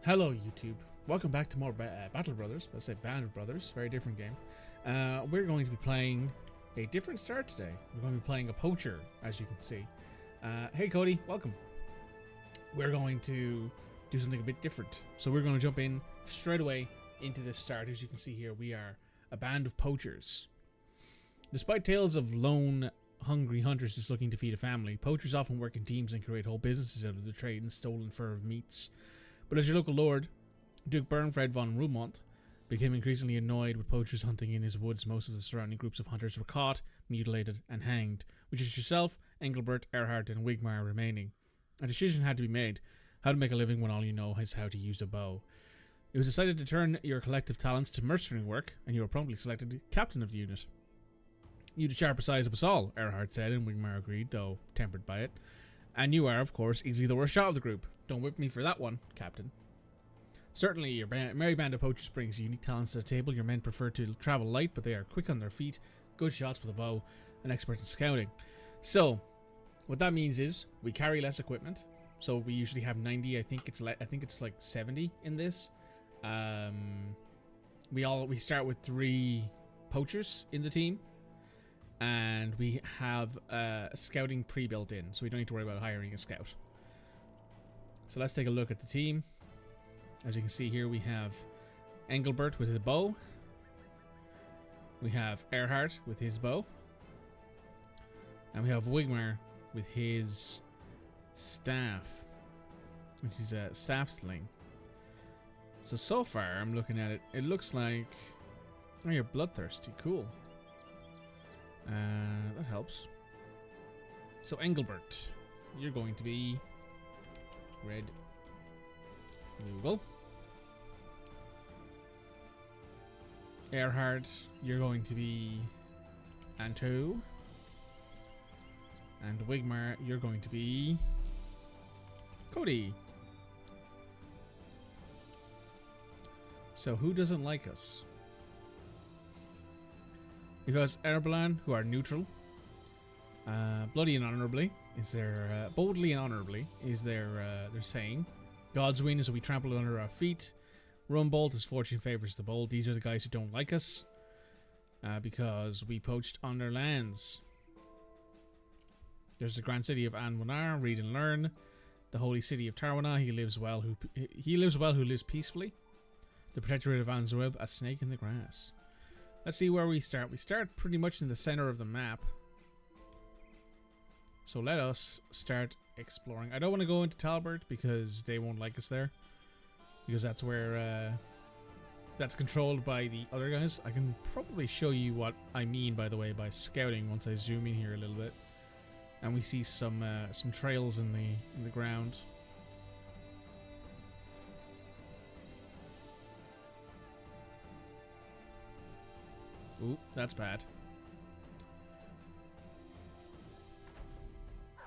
Hello YouTube, welcome back to more Battle Brothers. Let's say Band of Brothers, very different game. We're going to be playing a different start today. We're going to be playing a poacher, as you can see. Hey Cody, welcome. We're going to do something a bit different. So we're going to jump in straight away into this start. As you can see here, we are a band of poachers. Despite tales of lone, hungry hunters just looking to feed a family, poachers often work in teams and create whole businesses out of the trade in stolen fur of meats. But as your local lord, Duke Bernfred von Rumont, became increasingly annoyed with poachers hunting in his woods, most of the surrounding groups of hunters were caught, mutilated, and hanged, which is yourself, Engelbert, Erhard, and Wigmar remaining. A decision had to be made: how to make a living when all you know is how to use a bow. It was decided to turn your collective talents to mercenary work, and you were promptly selected captain of the unit. "You the sharpest eyes of us all," Erhard said, and Wigmar agreed, though tempered by it. "And you are, of course, easily the worst shot of the group. Don't whip me for that one, Captain." Certainly, your merry band of poachers brings unique talents to the table. Your men prefer to travel light, but they are quick on their feet, good shots with a bow, and experts in scouting. So, what that means is we carry less equipment. So we usually have 90. I think it's like 70 in this. We start with 3 poachers in the team, and we have scouting pre-built in, so we don't need to worry about hiring a scout. So let's take a look at the team. As you can see here, we have Engelbert with his bow. We have Erhard with his bow. And we have Wigmar with his staff. Which is a staff sling. So far, I'm looking at it. It looks like... Oh, you're bloodthirsty. Cool. That helps. So Engelbert, you're going to be... Red Noogle. Erhard, you're going to be Anto. And Wigmar, you're going to be Cody. So who doesn't like us? Because Erbelan, who are neutral, bloody and honorably is their boldly and honorably is their saying. God's win is that we trample it under our feet. Rumbold, as fortune favors the bold. These are the guys who don't like us because we poached on their lands. There's the grand city of Anwanar, read and learn. The holy city of Tarwana, he lives well who lives peacefully. The protectorate of Anzareb, a snake in the grass. Let's see where we start. We start pretty much in the center of the map. So let us start exploring. I don't want to go into Talbert because they won't like us there. Because that's where that's controlled by the other guys. I can probably show you what I mean, by the way, by scouting once I zoom in here a little bit. And we see some trails in the ground. Ooh, that's bad.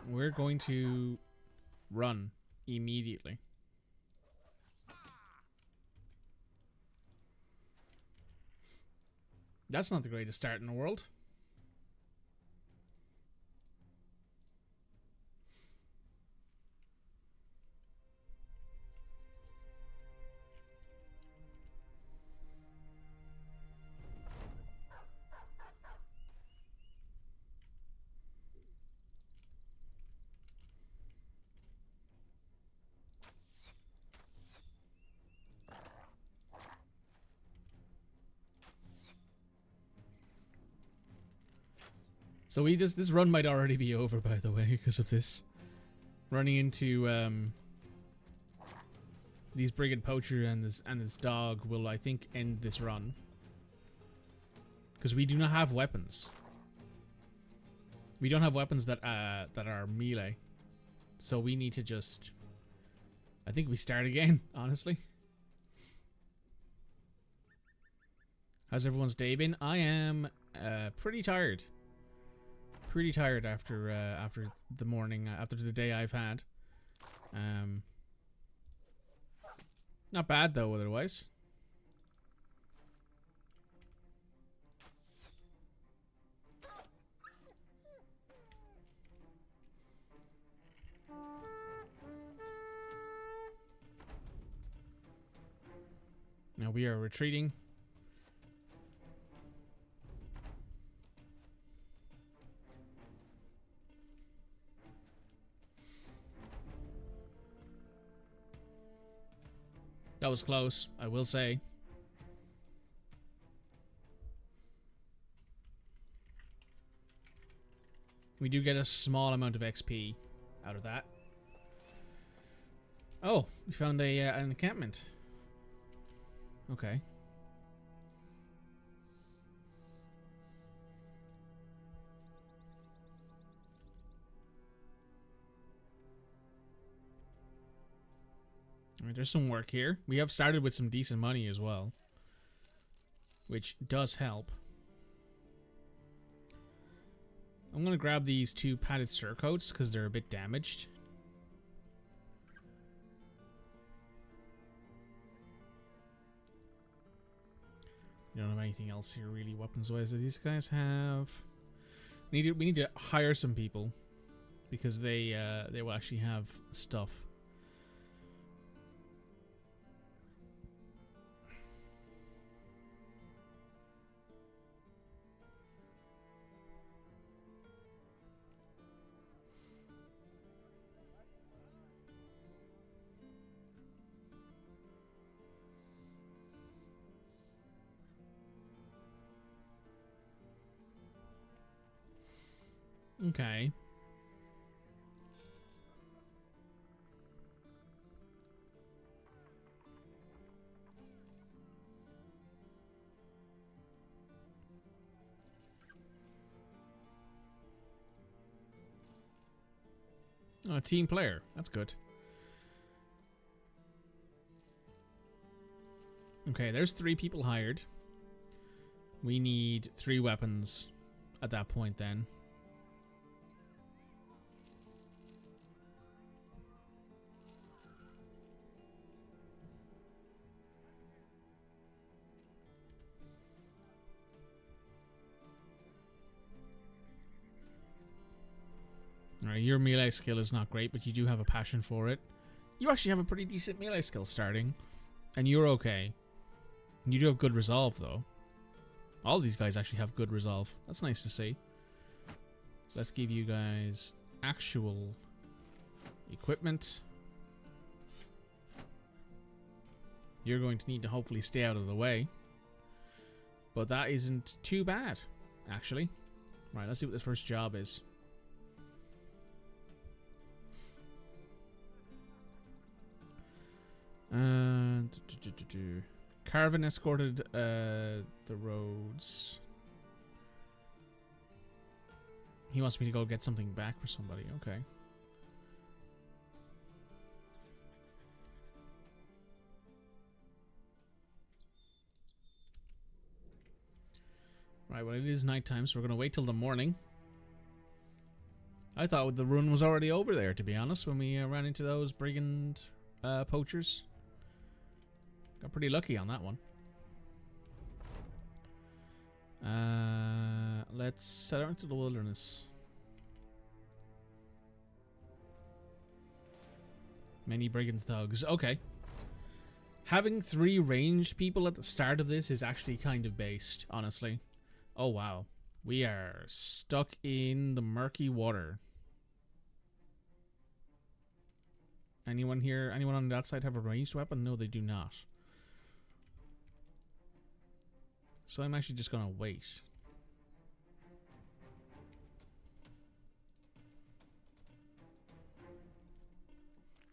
We're going to run immediately. That's not the greatest start in the world. So this run might already be over, by the way, because of this. Running into these brigand poacher and this dog will, I think, end this run. Because we do not have weapons. We don't have weapons that are melee. So we need to just... I think we start again, honestly. How's everyone's day been? I am pretty tired. Pretty tired after the morning, after the day I've had. Not bad though, otherwise. Now we are retreating. That was close, I will say. We do get a small amount of XP out of that. Oh, we found an encampment. Okay. Alright, there's some work here. We have started with some decent money as well, which does help. I'm gonna grab these 2 padded surcoats because they're a bit damaged. We don't have anything else here really weapons-wise that these guys have. We need to hire some people because they will actually have stuff. Okay. Oh, a team player. That's good. Okay, there's 3 people hired. We need 3 weapons at that point then. Alright, your melee skill is not great, but you do have a passion for it. You actually have a pretty decent melee skill starting. And you're okay. You do have good resolve, though. All these guys actually have good resolve. That's nice to see. So let's give you guys actual equipment. You're going to need to hopefully stay out of the way. But that isn't too bad, actually. Right, let's see what this first job is. Caravan escorted the roads. He wants me to go get something back for somebody. Okay. Right, well, it is nighttime, so we're going to wait till the morning. I thought the run was already over there, to be honest, when we ran into those brigand poachers. Got pretty lucky on that one. Let's set out into the wilderness. Many brigand thugs. Okay. Having 3 ranged people at the start of this is actually kind of based, honestly. Oh, wow. We are stuck in the murky water. Anyone here? Anyone on that side have a ranged weapon? No, they do not. So I'm actually just going to wait.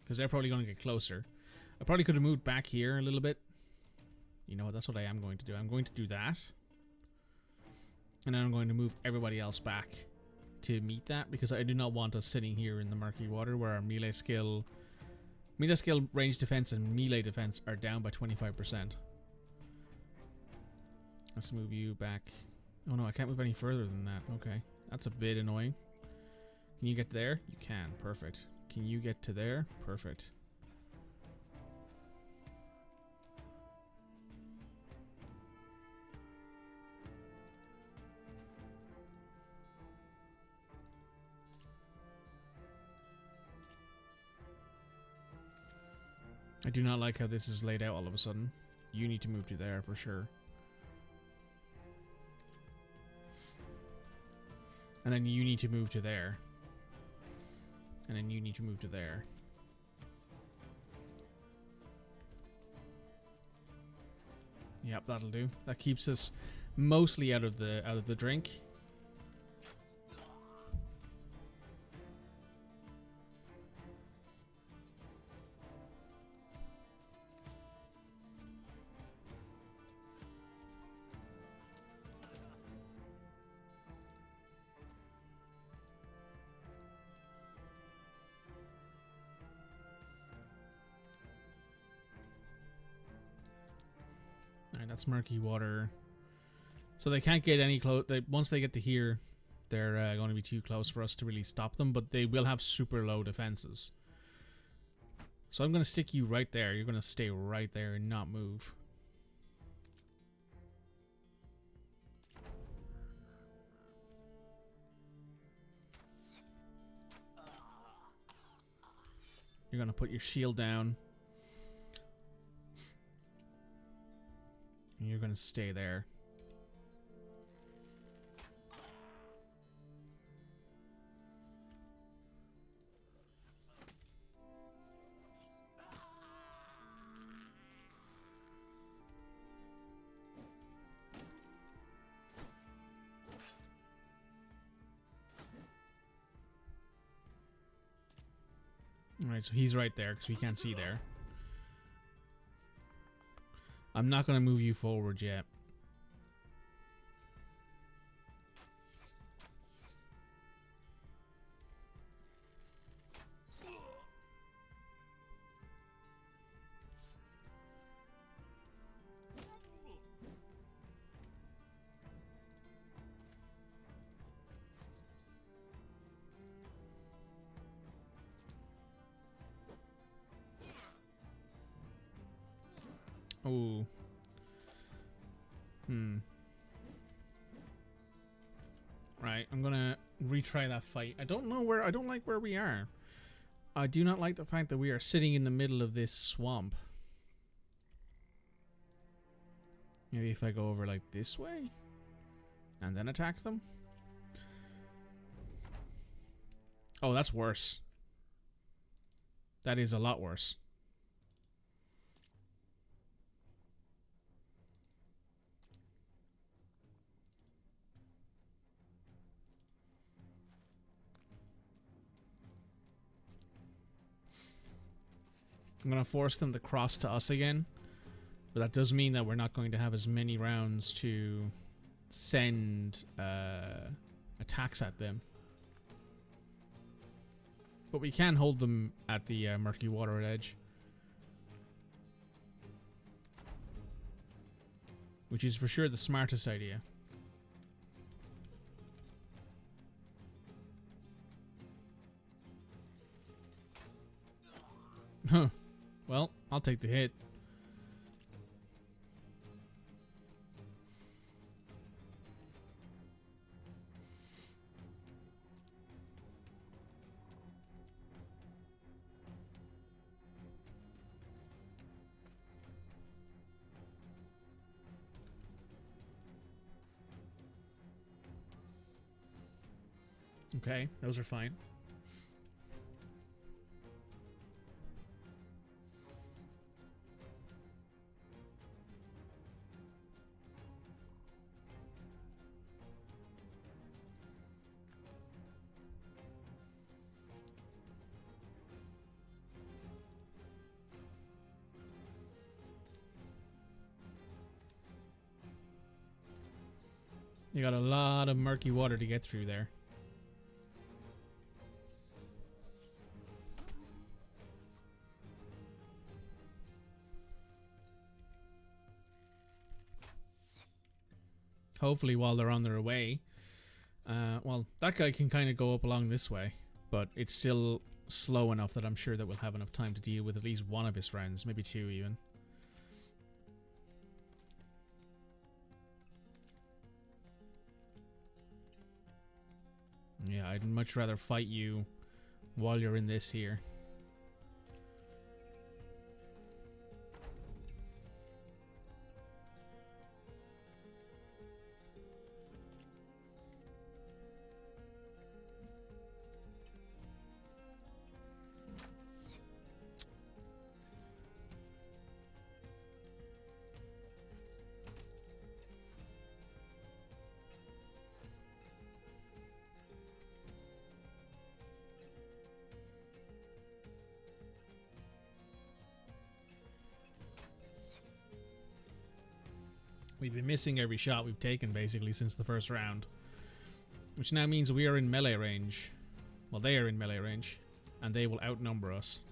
Because they're probably going to get closer. I probably could have moved back here a little bit. You know what? That's what I am going to do. I'm going to do that. And then I'm going to move everybody else back to meet that. Because I do not want us sitting here in the murky water where our melee skill, range defense, and melee defense are down by 25%. Let's move you back. Oh no, I can't move any further than that. Okay. That's a bit annoying. Can you get there? You can. Perfect. Can you get to there? Perfect. I do not like how this is laid out all of a sudden. You need to move to there for sure. And then you need to move to there. And then you need to move to there. Yep, that'll do. That keeps us mostly out of the drink. Alright, that's murky water. So they can't get any close. Once they get to here, they're going to be too close for us to really stop them, but they will have super low defenses. So I'm going to stick you right there. You're going to stay right there and not move. You're going to put your shield down. And you're going to stay there. Alright, so he's right there because we can't see there. I'm not going to move you forward yet. Oh. Right, I'm gonna retry that fight. I don't like where we are. I do not like the fact that we are sitting in the middle of this swamp. Maybe if I go over like this way and then attack them. Oh, that's worse. That is a lot worse. I'm going to force them to cross to us again. But that does mean that we're not going to have as many rounds to send attacks at them. But we can hold them at the murky water edge. Which is for sure the smartest idea. Huh. Well, I'll take the hit. Okay, those are fine. You got a lot of murky water to get through there. Hopefully while they're on their way. Well, that guy can kind of go up along this way, but it's still slow enough that I'm sure that we'll have enough time to deal with at least one of his friends, maybe two even. Yeah, I'd much rather fight you while you're in this here. We've been missing every shot we've taken basically since the first round. Which now means we are in melee range. Well, they are in melee range. And they will outnumber us.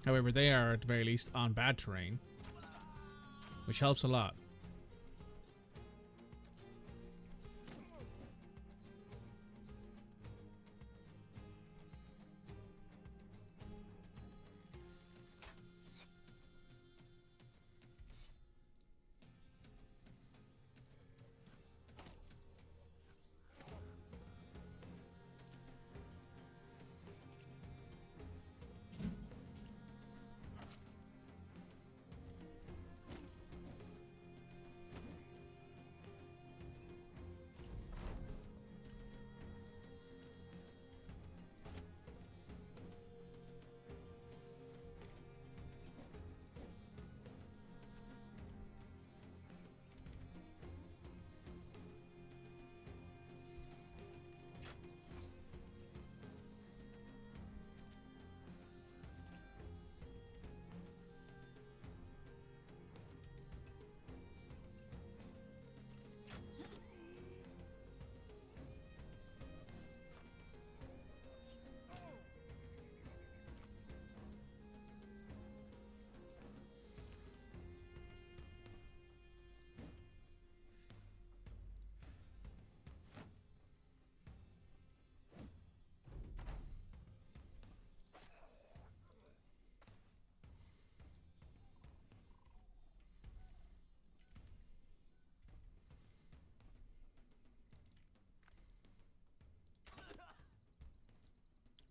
However, they are at the very least on bad terrain. Which helps a lot.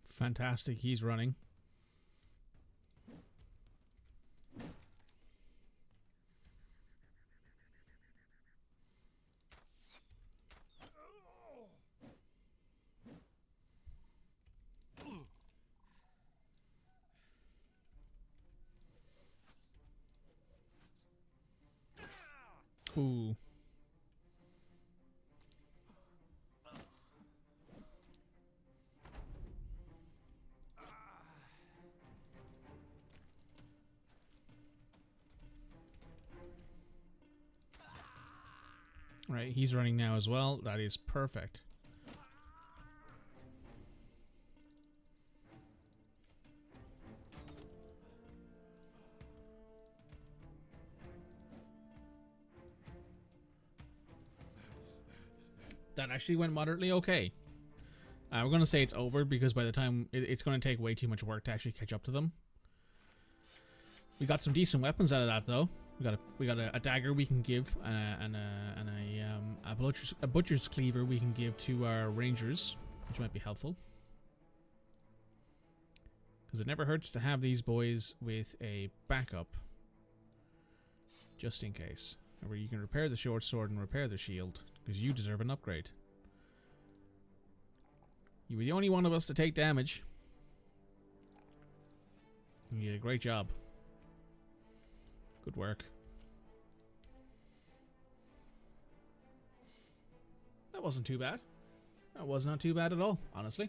Fantastic, he's running. Ooh. Right, he's running now as well. That is perfect. That actually went moderately okay. We're going to say it's over because by the time it's going to take way too much work to actually catch up to them. We got some decent weapons out of that though. We got a dagger we can give, and a butcher's cleaver we can give to our rangers, which might be helpful. Because it never hurts to have these boys with a backup, just in case. Where you can repair the short sword and repair the shield, because you deserve an upgrade. You were the only one of us to take damage. You did a great job. Good work. That wasn't too bad. That was not too bad at all, honestly.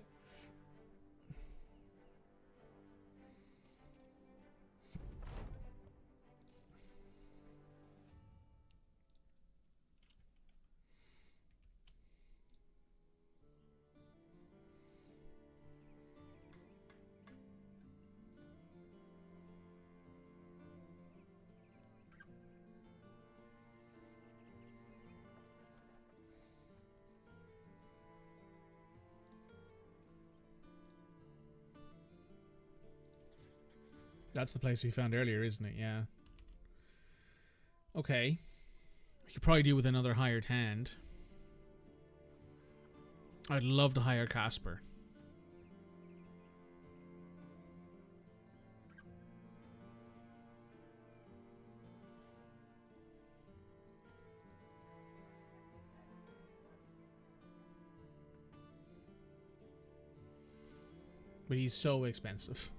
That's the place we found earlier, isn't it? Yeah. Okay. We could probably do with another hired hand. I'd love to hire Casper. But he's so expensive.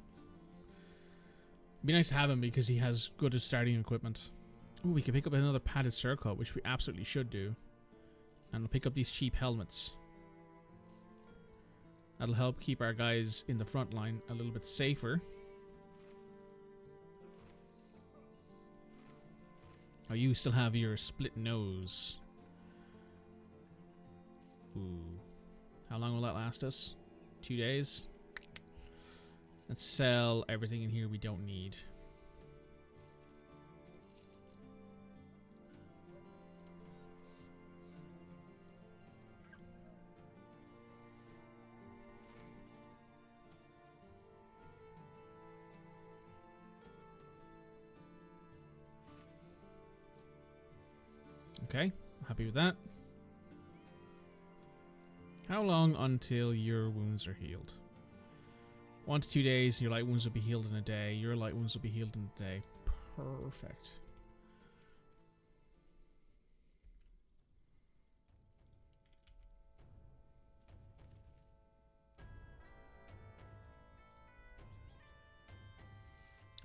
It'd be nice to have him because he has good starting equipment. Ooh, we could pick up another padded surcoat, which we absolutely should do. And we'll pick up these cheap helmets. That'll help keep our guys in the front line a little bit safer. Oh, you still have your split nose. Ooh. How long will that last us? 2 days? Let's sell everything in here we don't need. Okay, happy with that. How long until your wounds are healed? 1 to 2 days, your light wounds will be healed in a day. Your light wounds will be healed in a day. Perfect.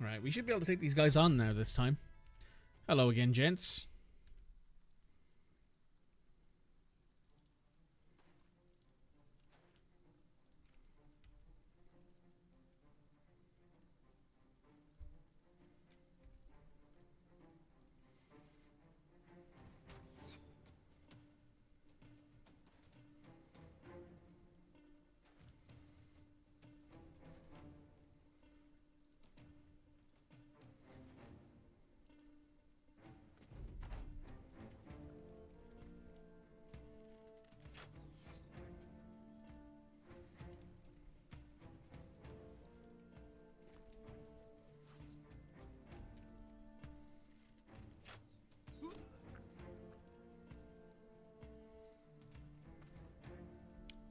Alright, we should be able to take these guys on now this time. Hello again, gents.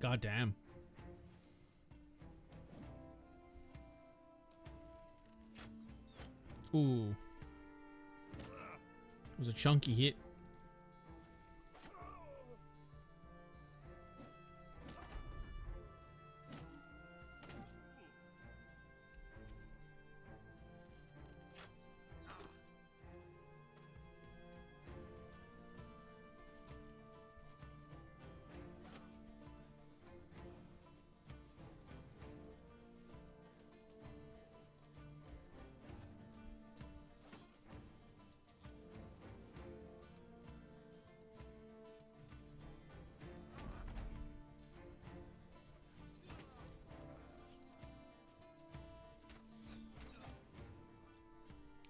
God damn. Ooh. It was a chunky hit.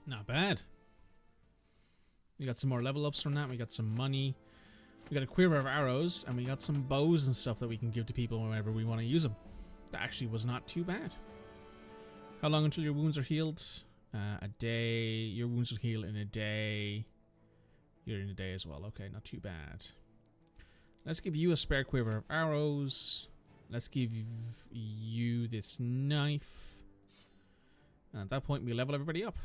Not bad. We got some more level ups from that. We got some money. We got a quiver of arrows, and we got some bows and stuff that we can give to people whenever we want to use them. That actually was not too bad. How long until your wounds are healed? A day. Your wounds will heal in a day. You're in a day as well. Okay, not too bad. Let's give you a spare quiver of arrows. Let's give you this knife. And at that point, we level everybody up.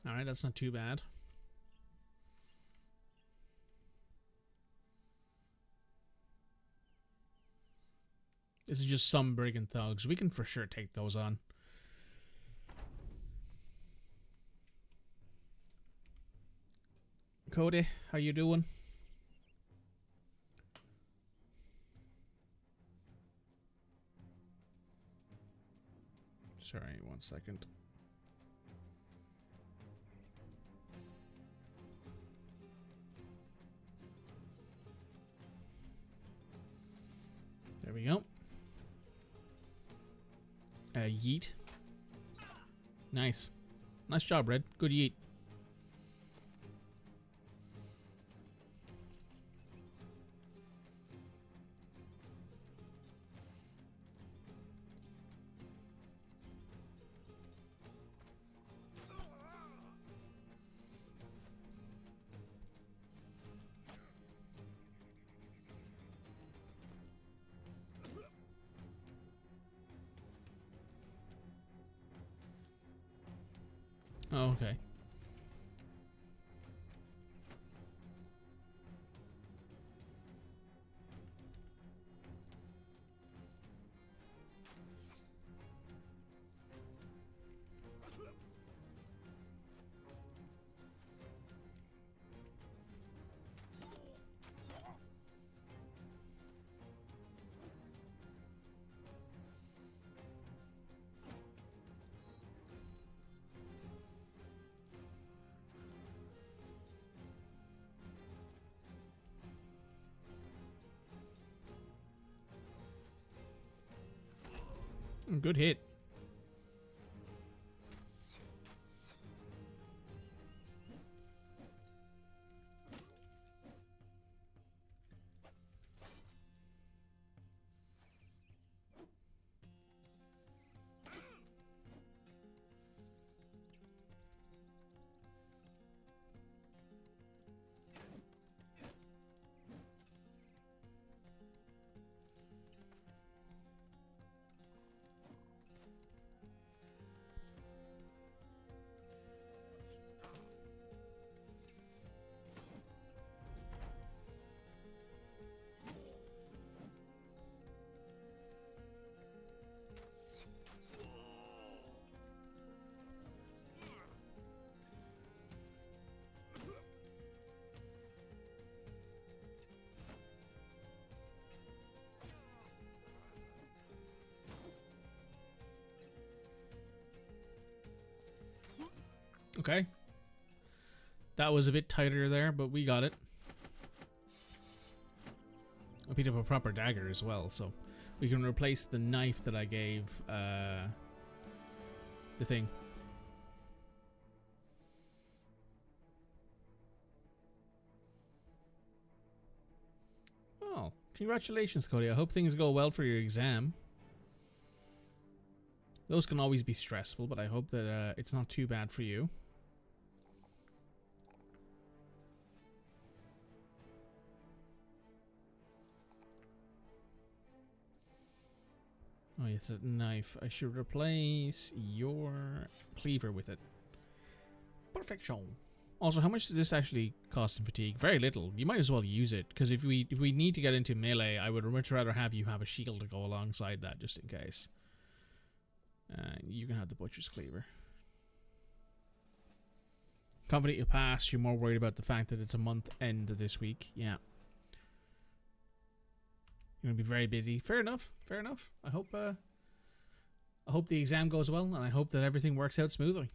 Alright, that's not too bad. This is just some brigand thugs. We can for sure take those on. Cody, how you doing? Sorry, 1 second. There we go. Yeet. Nice. Nice job, Red. Good yeet. Oh, okay. Good hit. Okay. That was a bit tighter there, but we got it. I picked up a proper dagger as well, so we can replace the knife that I gave the thing. Oh, congratulations, Cody. I hope things go well for your exam. Those can always be stressful, but I hope that it's not too bad for you. Oh, it's a knife. I should replace your cleaver with it. Perfection. Also, how much does this actually cost in fatigue? Very little. You might as well use it, because if we need to get into melee, I would much rather have you have a shield to go alongside that, just in case. You can have the butcher's cleaver. Confident you'll pass. You're more worried about the fact that it's a month end this week. Yeah. You're gonna be very busy. Fair enough. Fair enough. I hope the exam goes well, and I hope that everything works out smoothly.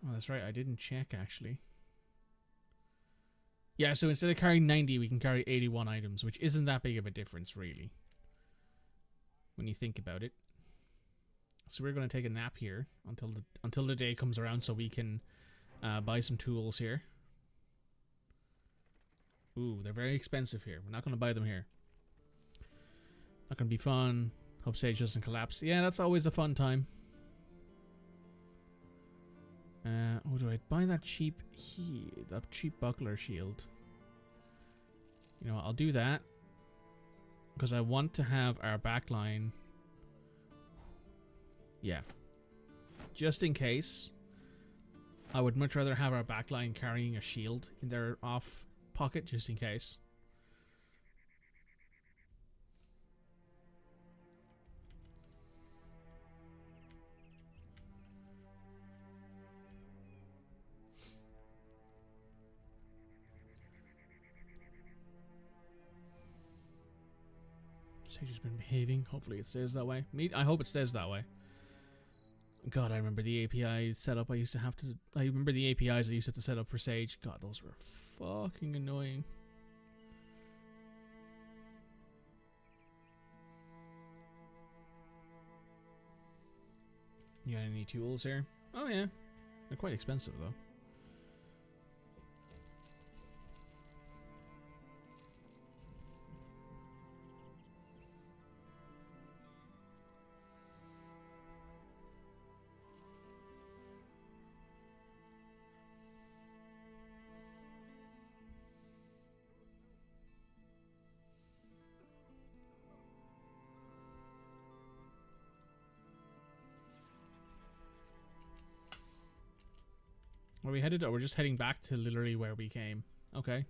Oh, that's right. I didn't check, actually. Yeah, so instead of carrying 90, we can carry 81 items, which isn't that big of a difference, really, when you think about it. So we're going to take a nap here until the day comes around, so we can buy some tools here. Ooh, they're very expensive here. We're not going to buy them here. Not going to be fun. Hope Sage doesn't collapse. Yeah, that's always a fun time. Oh, do I buy that cheap buckler shield? You know what, I'll do that. Because I want to have our backline. Yeah. Just in case. I would much rather have our backline carrying a shield in their off pocket, just in case. Sage has been behaving. Hopefully it stays that way. I hope it stays that way. God, I remember the API setup I used to have to... I remember the APIs I used to have to set up for Sage. God, those were fucking annoying. You got any tools here? Oh yeah. They're quite expensive though. Where we headed? Oh, we're just heading back to literally where we came. Okay.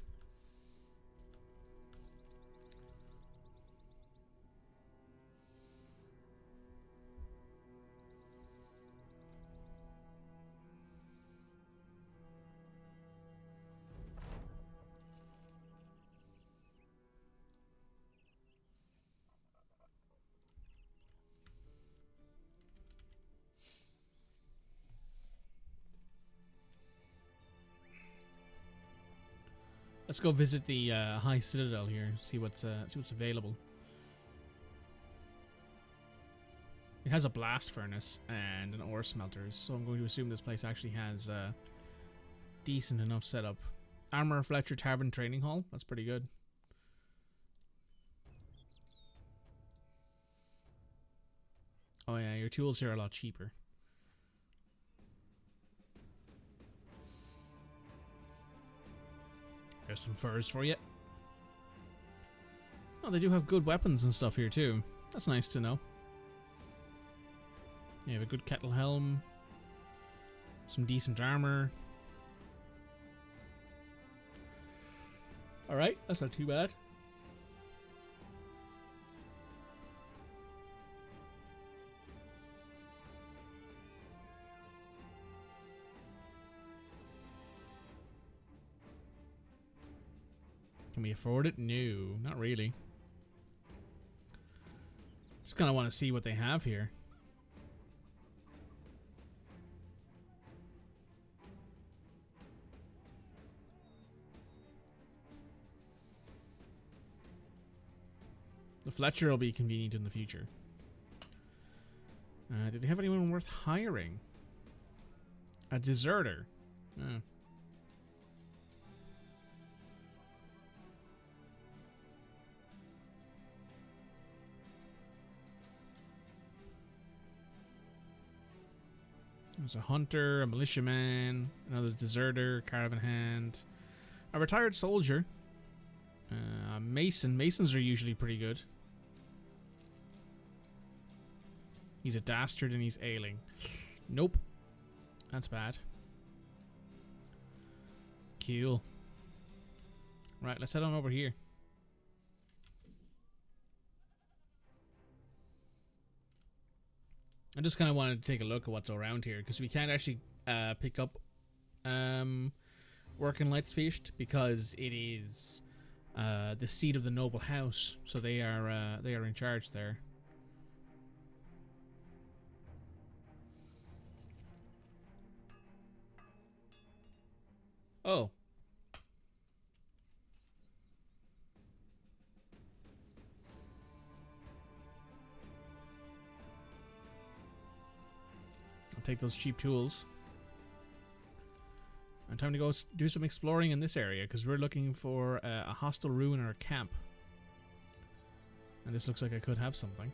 Let's go visit the High Citadel here. See what's available. It has a blast furnace and an ore smelter, so I'm going to assume this place actually has a decent enough setup. Armor Fletcher Tavern Training Hall. That's pretty good. Oh yeah, your tools here are a lot cheaper. There's some furs for you. Oh, they do have good weapons and stuff here too. That's nice to know. You have a good kettle helm. Some decent armor. Alright, that's not too bad. Can we afford it? No, not really. Just kind of want to see what they have here. The Fletcher will be convenient in the future. Did they have anyone worth hiring? A deserter. Oh. There's a hunter, a militiaman, another deserter, caravan hand, a retired soldier, a mason. Masons are usually pretty good. He's a dastard and he's ailing. Nope. That's bad. Cool. Right, let's head on over here. I just kind of wanted to take a look at what's around here because we can't actually pick up Working Lights Feast because it is the seat of the noble house, so they are in charge there. Oh. I'll take those cheap tools. And time to go do some exploring in this area because we're looking for a hostile ruin or a camp. And this looks like I could have something.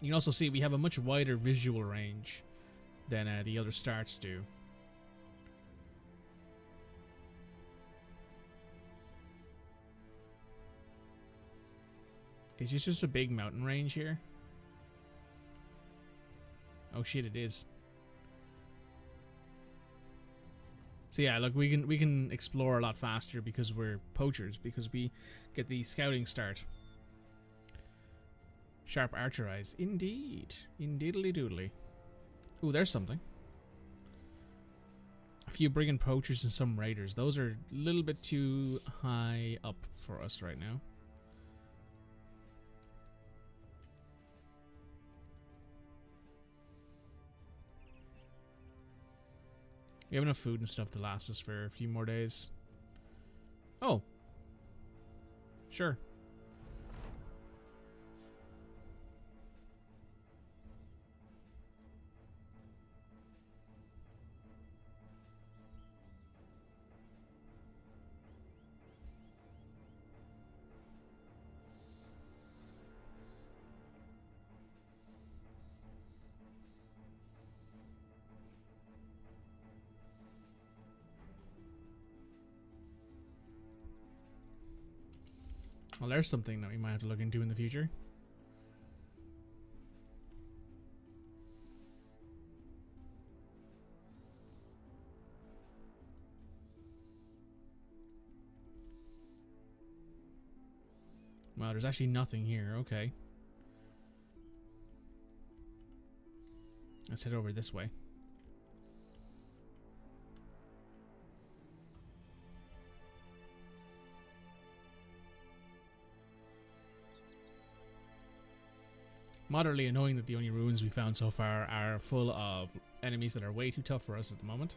You can also see we have a much wider visual range than the other starts do. Is this just a big mountain range here? Oh shit, it is. So yeah, look, we can explore a lot faster because we're poachers, because we get the scouting start. Sharp archer eyes. Indeed. Indeedly doodly. Ooh, there's something. A few brigand poachers and some raiders. Those are a little bit too high up for us right now. We have enough food and stuff to last us for a few more days. Oh. Sure. Well, there's something that we might have to look into in the future. There's actually nothing here. Okay. Let's head over this way. Moderately annoying that the only ruins we found so far are full of enemies that are way too tough for us at the moment.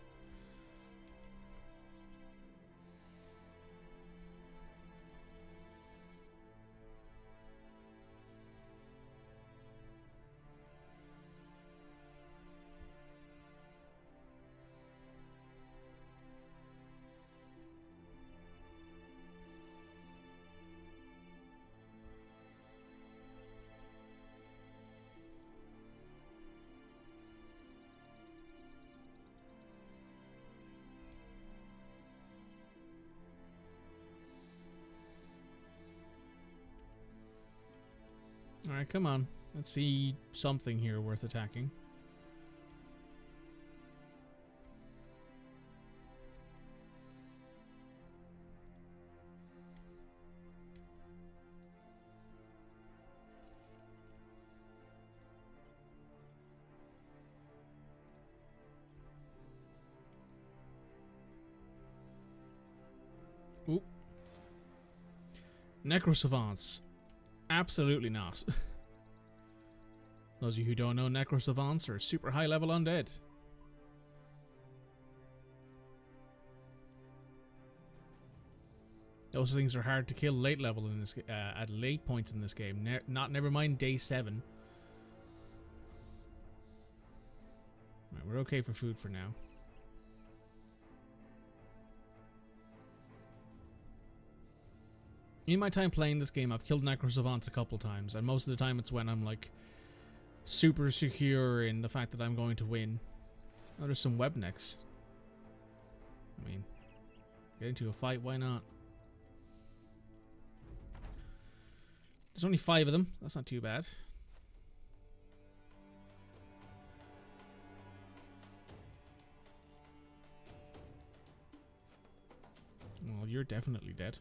Alright, come on. Let's see something here worth attacking. Oop. Necrosavants. Absolutely not. Those of you who don't know, Necrosavants are super high level undead. Those things are hard to kill late level in this at late points in this game. Never mind day 7. Right, we're okay for food for now. In my time playing this game, I've killed Necrosavants a couple times, and most of the time it's when I'm like super secure in the fact that I'm going to win. Oh, there's some web necks. I mean, get into a fight, why not? There's only 5 of them. That's not too bad. Well, you're definitely dead.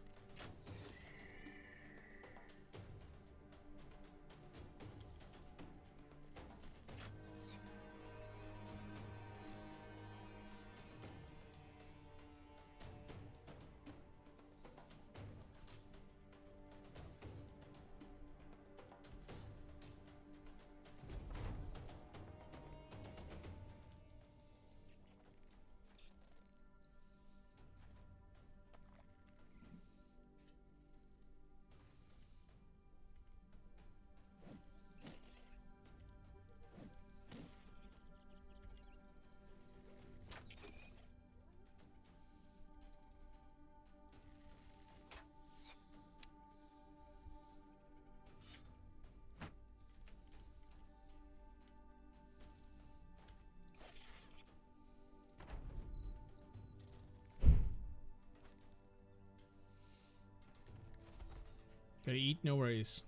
Gotta eat, no worries.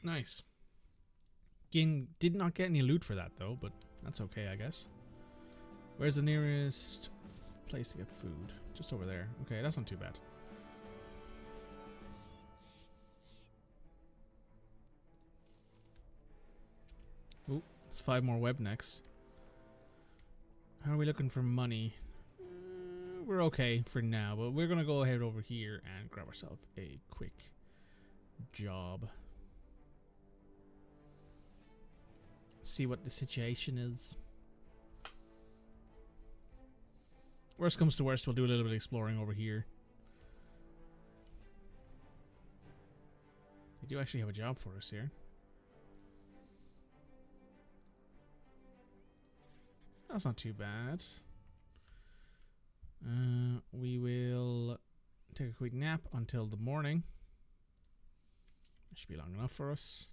Nice. Did not get any loot for that though, but that's okay, I guess. Where's the nearest place to get food? Just over there. Okay, that's not too bad. Ooh, it's 5 more web necks. How are we looking for money? We're okay for now, but we're gonna go ahead over here and grab ourselves a quick job. See what the situation is. Worst comes to worst, we'll do a little bit of exploring over here. They do actually have a job for us here. That's not too bad. We will take a quick nap until the morning. It should be long enough for us.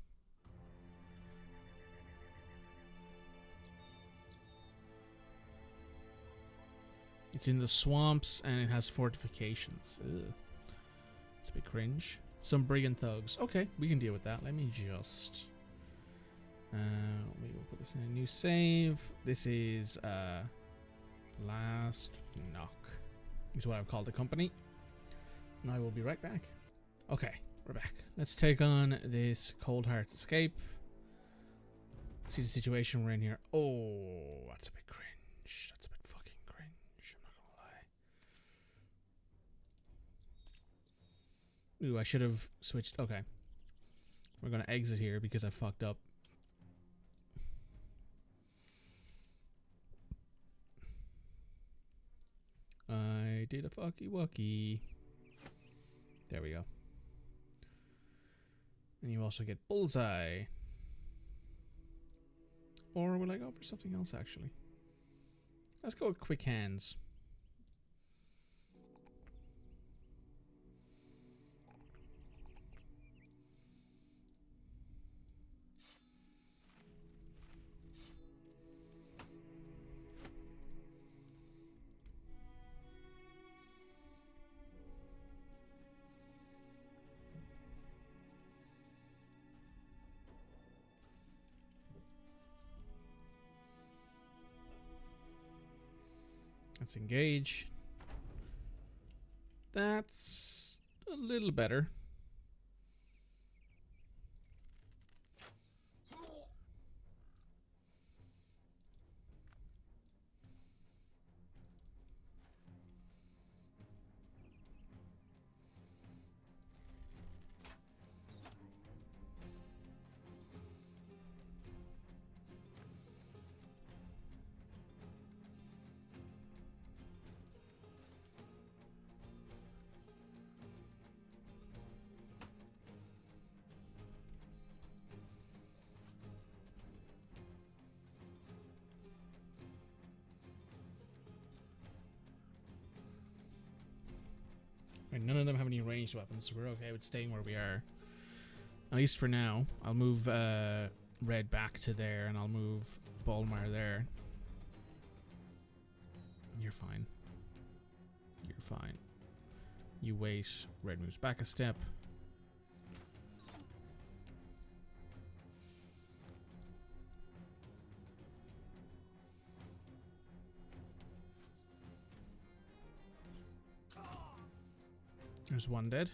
It's in the swamps and it has fortifications. Ugh. It's a bit cringe. Some brigand thugs. Okay, we can deal with that. Let me just... we will put this in a new save. This is Last Knock. Is what I've called the company. And I will be right back. Okay, we're back. Let's take on this Cold Heart Escape. See the situation we're in here. Oh, that's a bit cringe. That's a bit fucking cringe. I'm not gonna lie. Ooh, I should have switched. Okay. We're gonna exit here because I fucked up. I did a fucky wucky. There we go. And you also get bullseye. Or will I go for something else actually? Let's go with quick hands. Let's engage. That's a little better. Right, none of them have any ranged weapons, so we're okay with staying where we are. At least for now. I'll move Red back to there, and I'll move Ballmire there. You're fine. You're fine. You wait. Red moves back a step. There's one dead.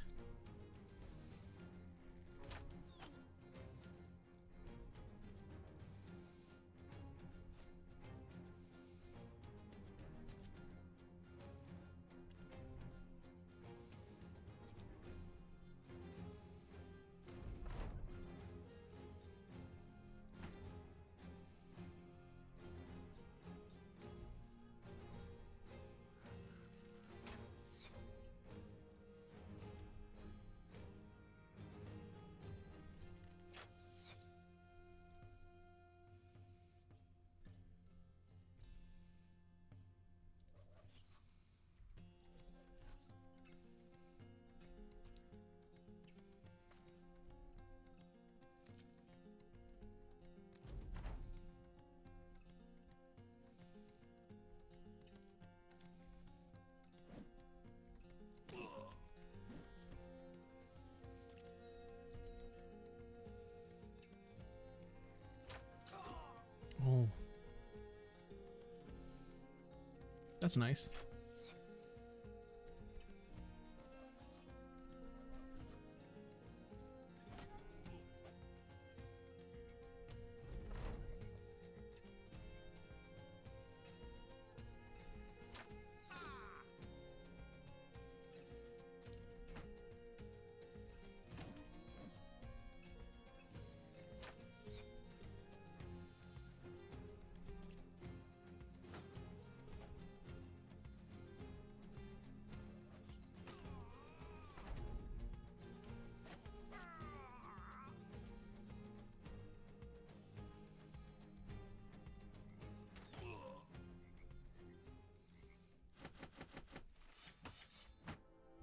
That's nice.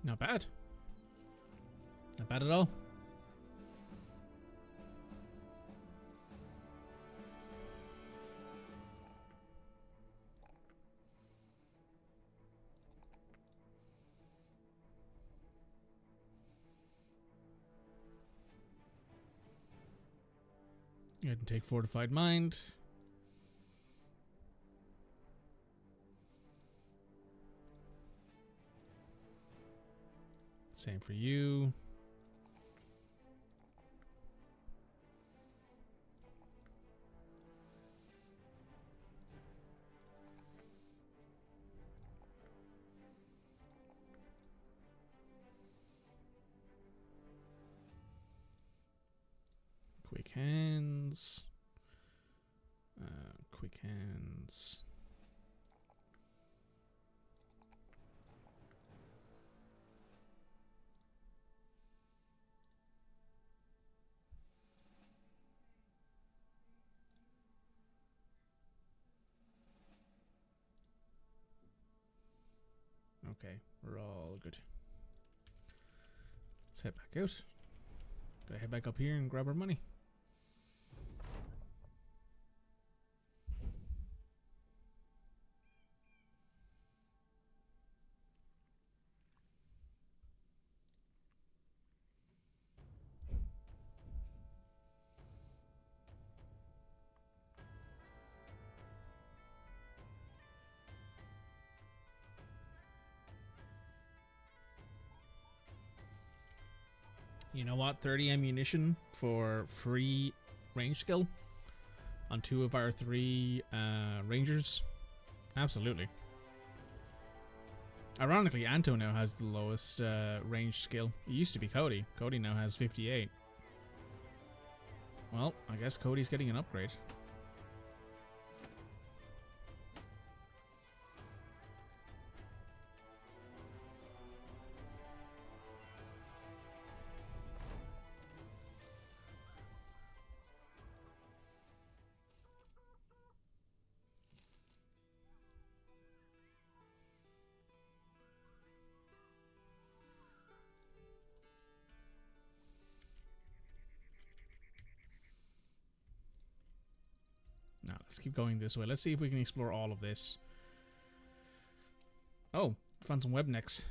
Not bad. Not bad at all. You can take Fortified Mind. Same for you. Quick hands. Quick hands. Okay, we're all good. Let's head back out. Gotta head back up here and grab our money. You know what? 30 ammunition for free range skill on 2 of our 3 rangers. Absolutely. Ironically, Anto now has the lowest range skill. It used to be Cody. Cody now has 58. Well, I guess Cody's getting an upgrade. Now, let's keep going this way. Let's see if we can explore all of this. Oh, found some web necks.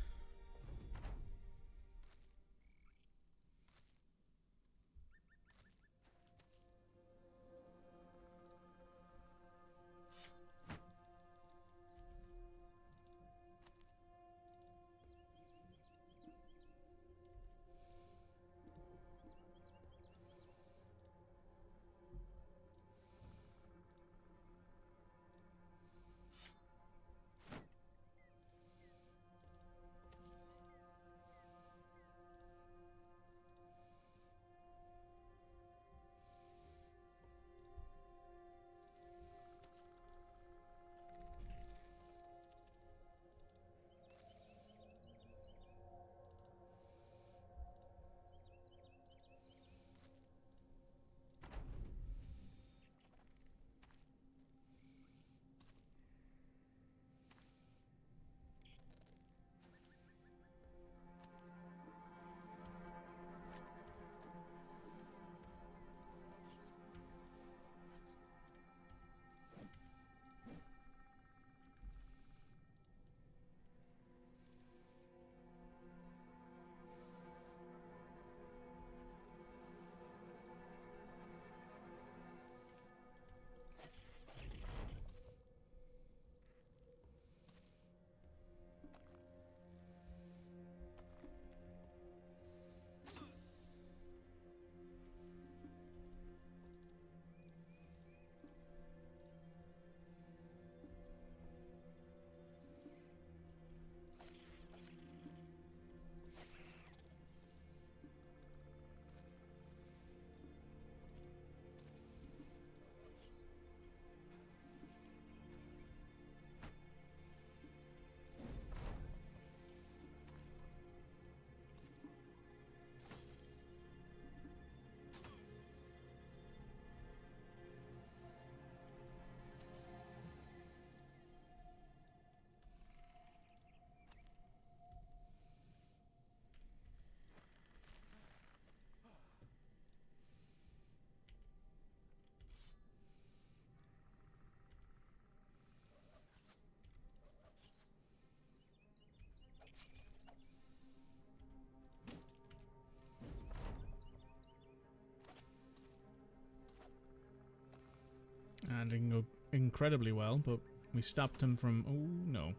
Didn't go incredibly well, but we stopped him from... Oh, no.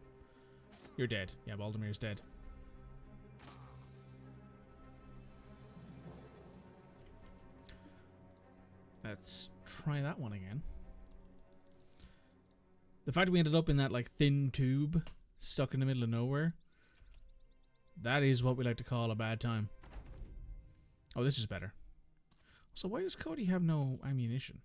You're dead. Yeah, Baldemir's dead. Let's try that one again. The fact we ended up in that, like, thin tube stuck in the middle of nowhere, that is what we like to call a bad time. Oh, this is better. So why does Cody have no ammunition?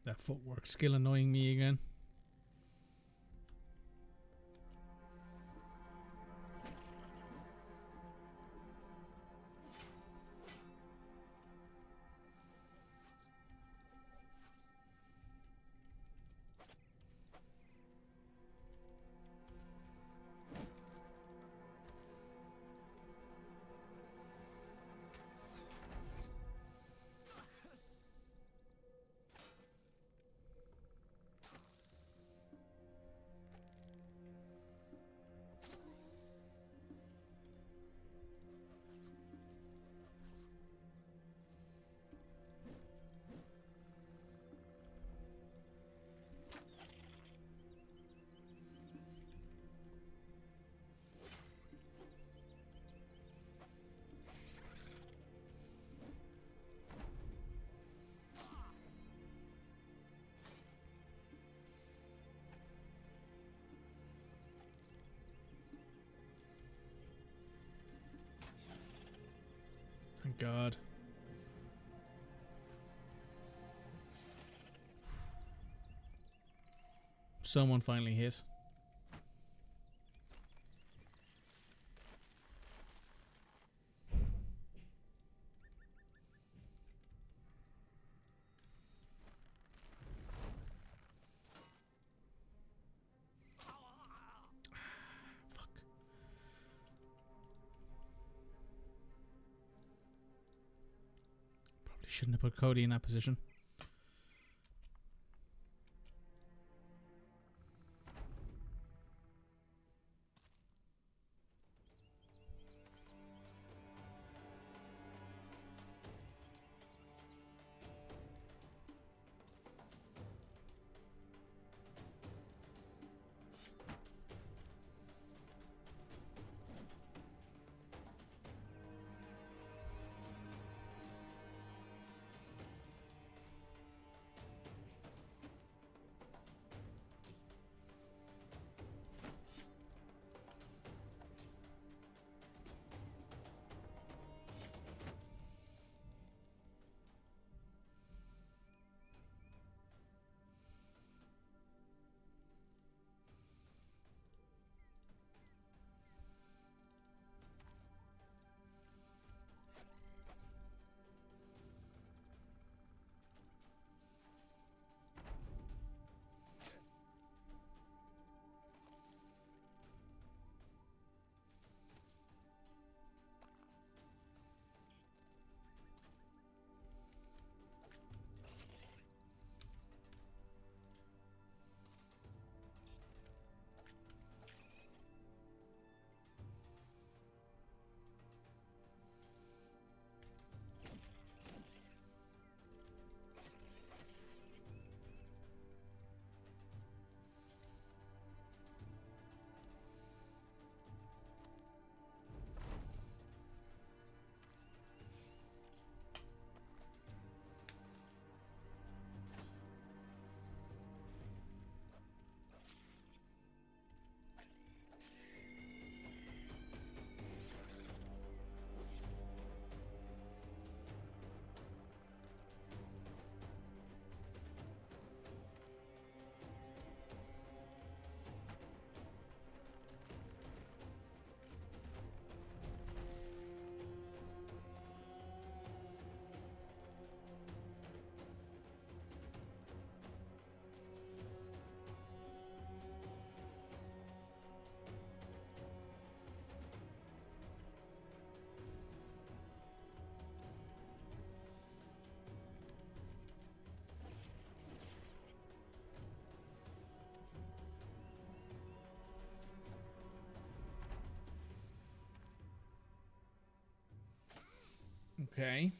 That footwork skill annoying me again. Thank God. Someone finally hit. Fuck. Probably shouldn't have put Cody in that position. Okay.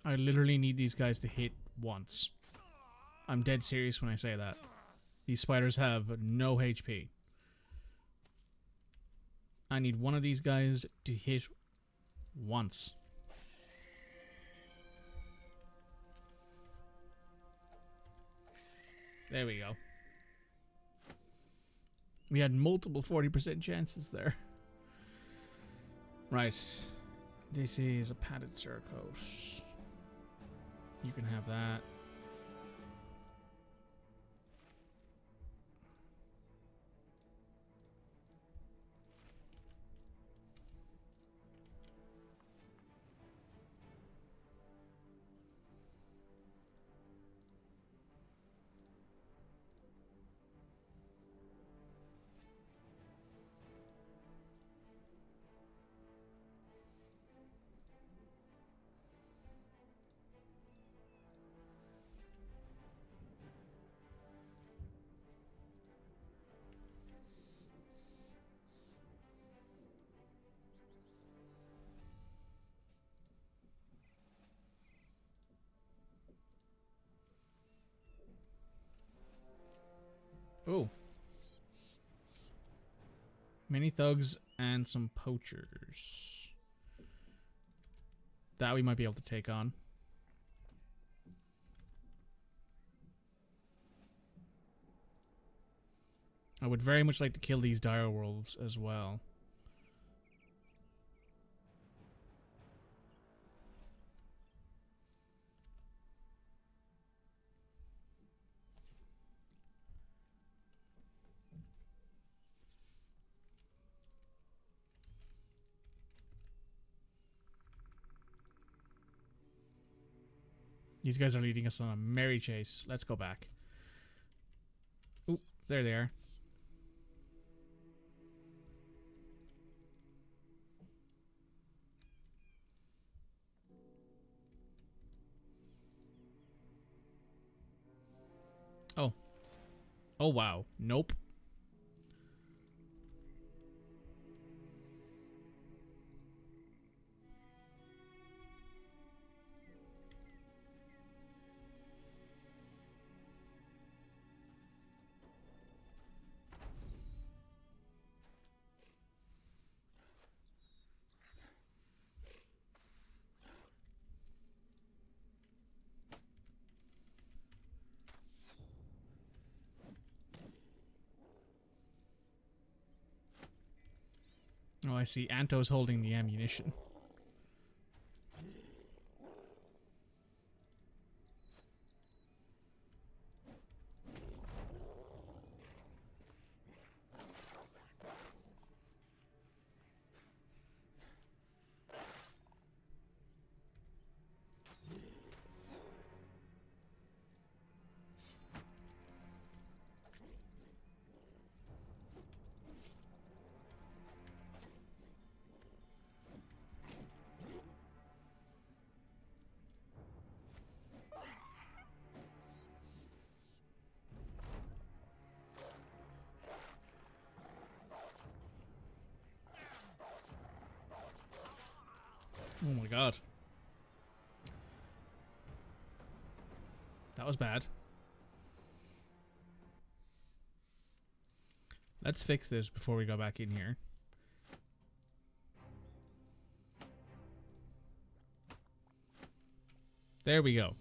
I literally need these guys to hit once. I'm dead serious when I say that. These spiders have no HP. I need one of these guys to hit once. There we go. We had multiple 40% chances there. Right. This is a padded surcoat. You can have that. Oh. Many thugs and some poachers. That we might be able to take on. I would very much like to kill these dire wolves as well. These guys are leading us on a merry chase. Let's go back. Ooh, there they are. Oh. Oh, wow. Nope. Oh, I see. Anto's holding the ammunition. Oh my god. That was bad. Let's fix this before we go back in here. There we go.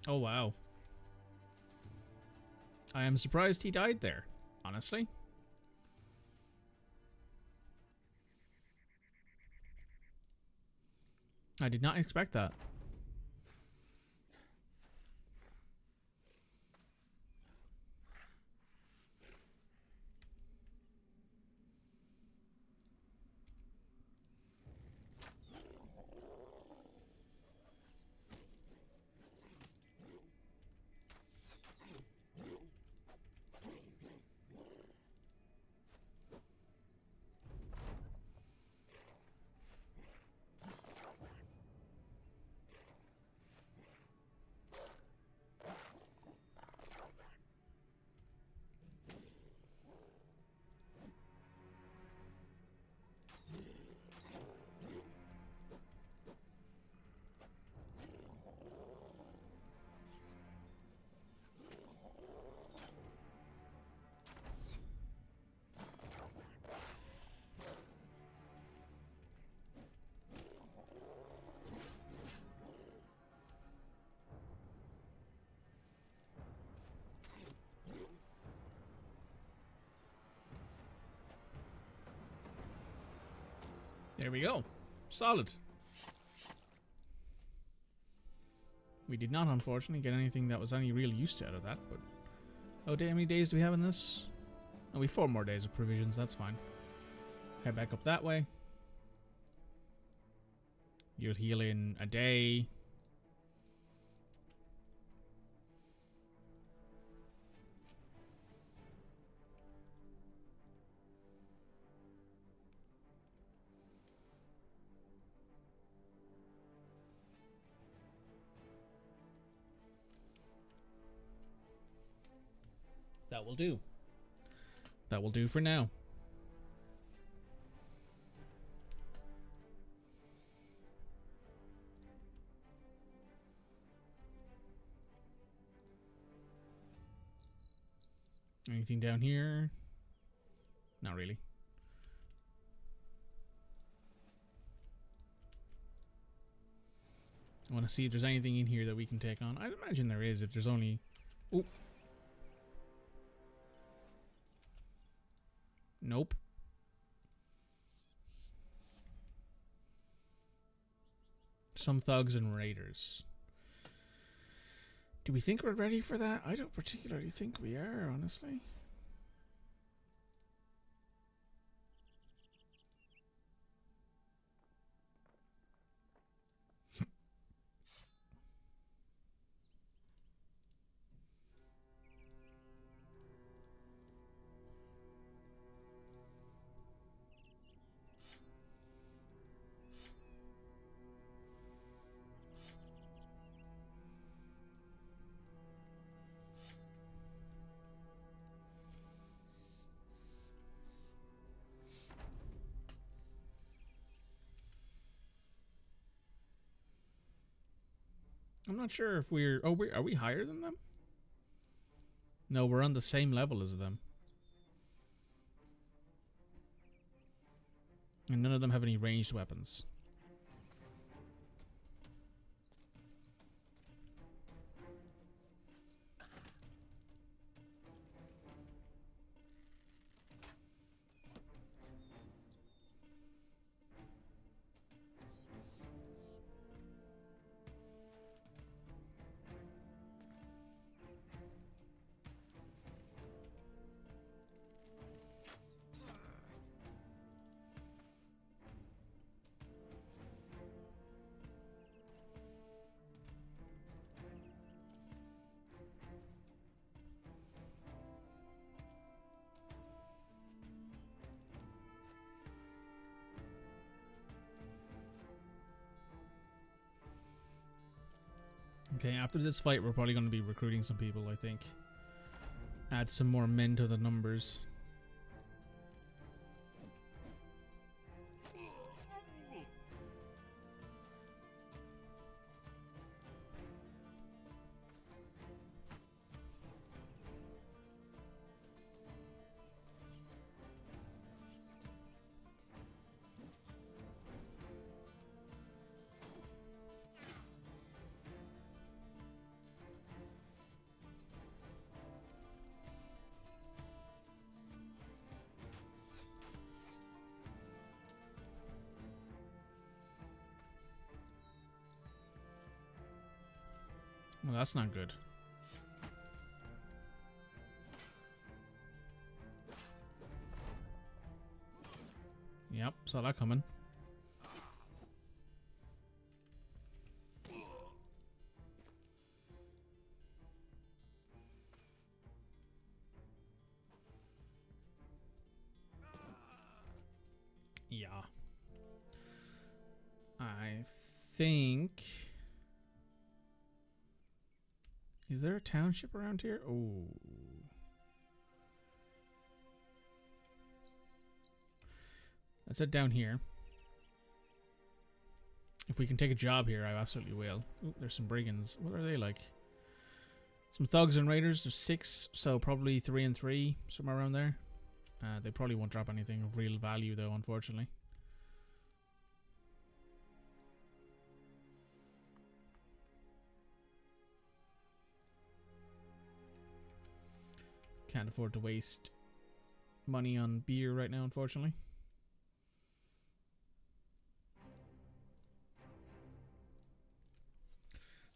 Oh wow. I am surprised he died there, honestly. I did not expect that. There we go. Solid. We did not, unfortunately, get anything that was any real use out of that, but... Oh, how many days do we have in this? Oh, we have 4 more days of provisions, that's fine. Head back up that way. You'll heal in a day. That will do. That will do for now. Anything down here? Not really. I want to see if there's anything in here that we can take on. I'd imagine there is if there's only... Oh. Nope. Some thugs and raiders. Do we think we're ready for that? I don't particularly think we are, honestly. I'm not sure if we're... Oh, are we higher than them? No, we're on the same level as them. And none of them have any ranged weapons. Okay, after this fight, we're probably going to be recruiting some people, I think. Add some more men to the numbers. Well, that's not good. Yep, saw that coming. Yeah. I think... Is there a township around here? Oh. Let's head down here. If we can take a job here, I absolutely will. Ooh, there's some brigands. What are they like? Some thugs and raiders. There's 6, so probably 3 and 3, somewhere around there. They probably won't drop anything of real value, though, unfortunately. Can't afford to waste money on beer right now, unfortunately.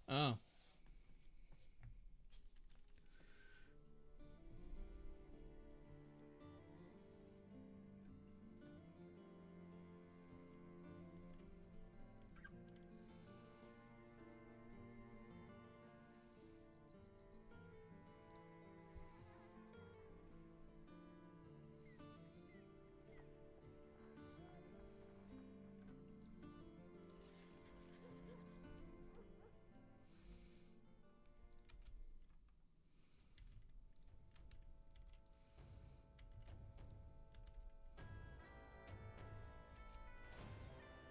Oh.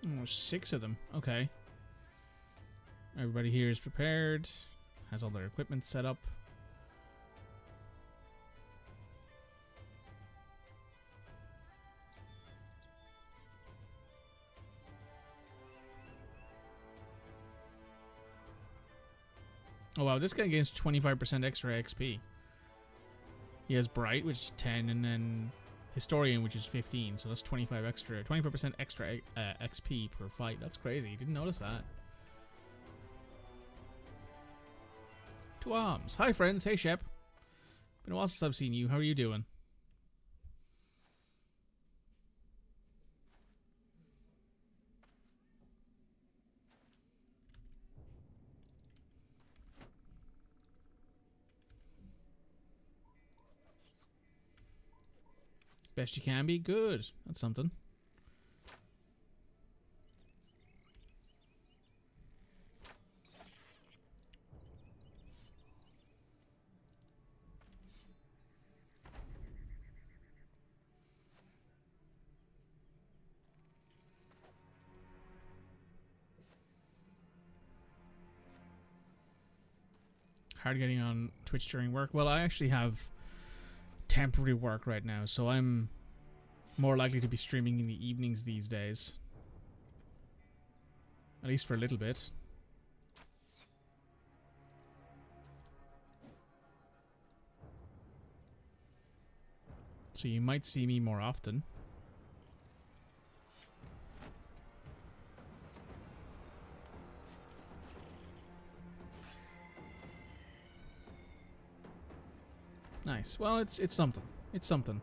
Oh, 6 of them. Okay. Everybody here is prepared. Has all their equipment set up. Oh wow, this guy gains 25% extra XP. He has Bright, which is 10, and then Historian, which is 15. So that's 25% extra XP per fight. That's crazy. Didn't notice that. 2 arms. Hi friends. Hey Shep. Been a while since I've seen you. How are you doing? Best you can be? Good. That's something. hard getting on Twitch during work. Well, I actually have temporary work right now, so I'm more likely to be streaming in the evenings these days. At least for a little bit. So you might see me more often. Nice. Well, it's something. It's something.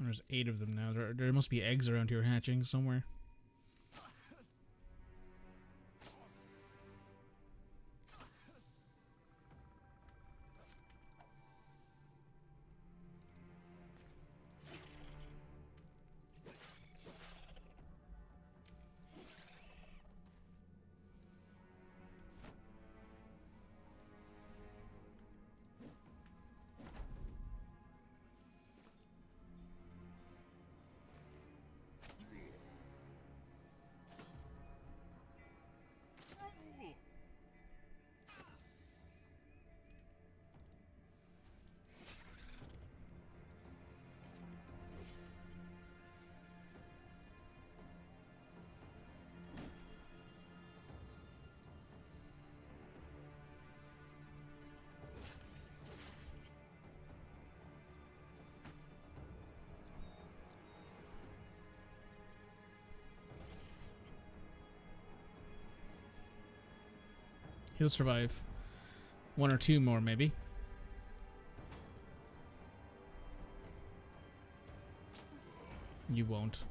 There's 8 of them now. There must be eggs around here hatching somewhere. He'll survive 1 or 2 more, maybe. You won't.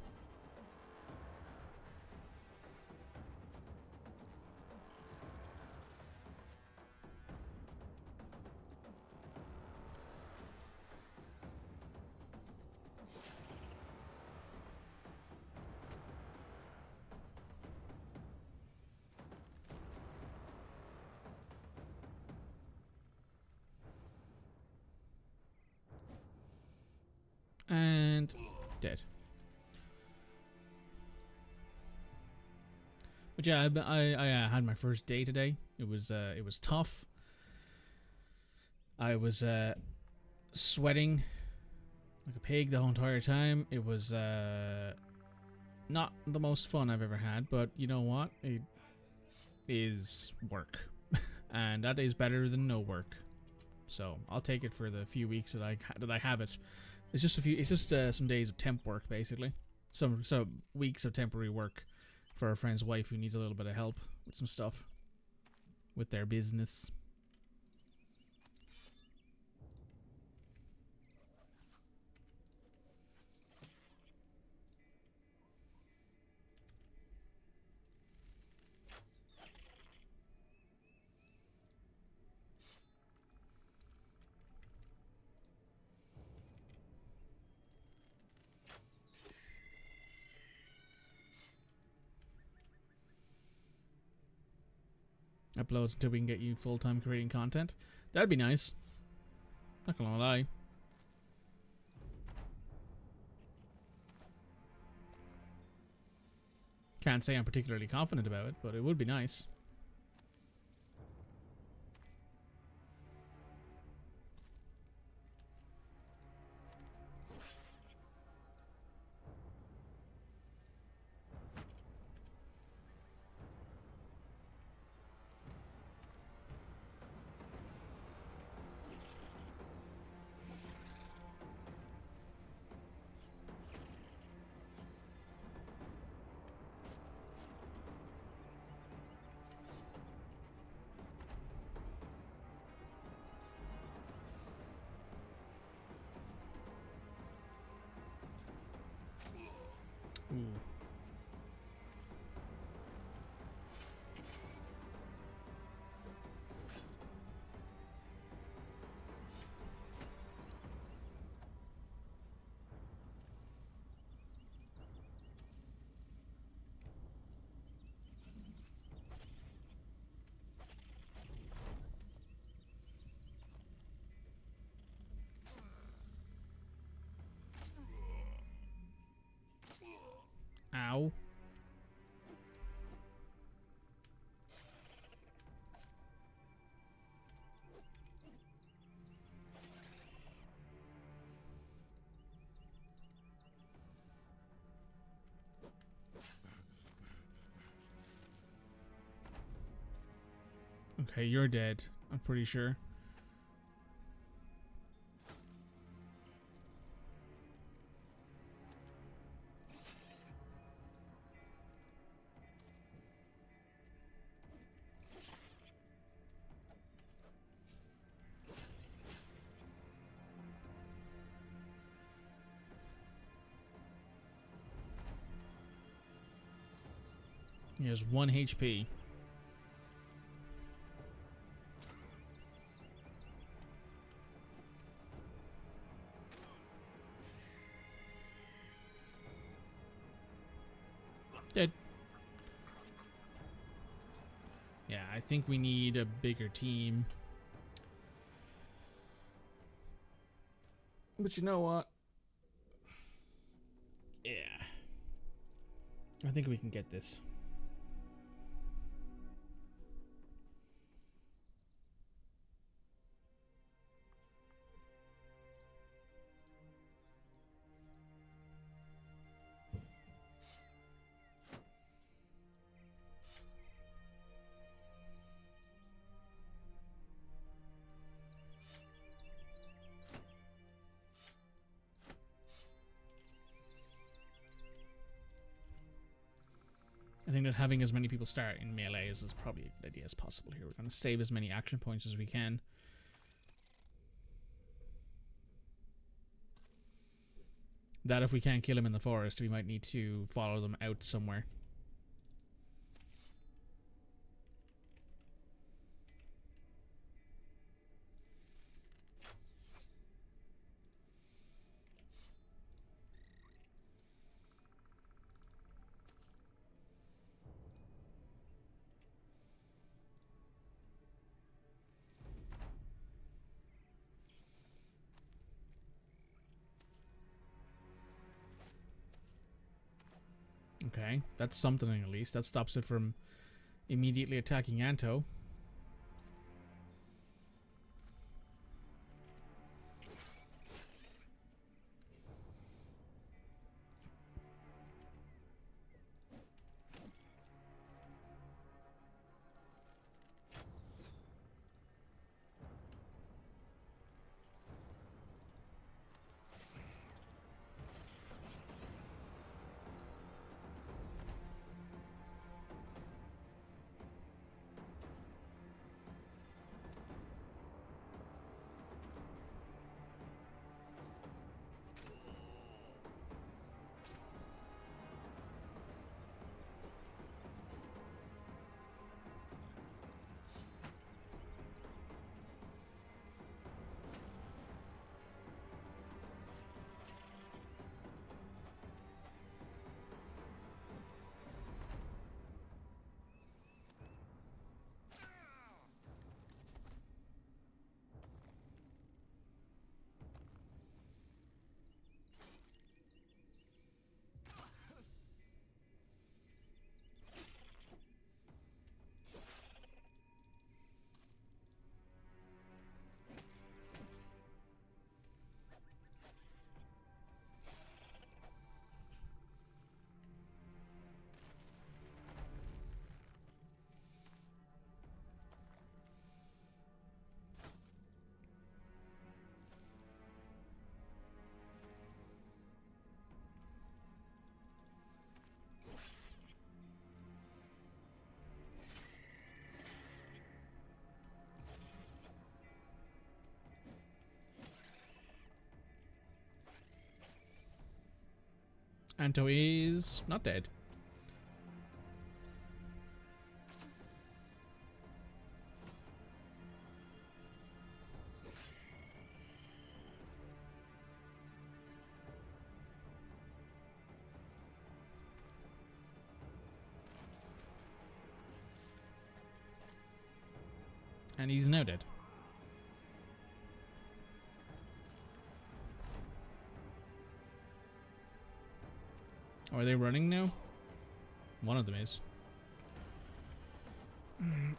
And dead. But yeah, I had my first day today. It was tough. I was sweating like a pig the whole entire time. It was not the most fun I've ever had, but you know what? It is work, and that is better than no work. So I'll take it for the few weeks that I have it. It's just some days of temp work, basically. Some weeks of temporary work for a friend's wife who needs a little bit of help with some stuff with their business. Uploads until we can get you full-time creating content. That'd be nice. Not gonna lie. Can't say I'm particularly confident about it, but it would be nice. Okay, you're dead. I'm pretty sure. He has 1 HP. Dead. Yeah, I think we need a bigger team. But you know what? Yeah. I think we can get this. I think that having as many people start in melee is probably a good idea as possible here. We're going to save as many action points as we can. That if we can't kill him in the forest, we might need to follow them out somewhere. Okay, that's something at least. That stops it from immediately attacking Anto. Anto is not dead. And he's now dead. Oh, are they running now? One of them is.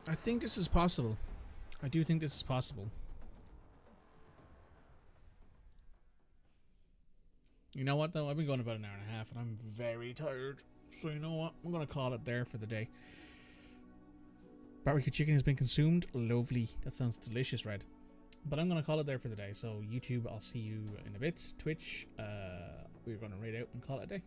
I think this is possible. I do think this is possible. You know what though? I've been going about an hour and a half and I'm very tired. So you know what? I'm going to call it there for the day. Barbecue chicken has been consumed. Lovely. That sounds delicious, Red. But I'm going to call it there for the day. So YouTube, I'll see you in a bit. Twitch, we're going to raid out and call it a day.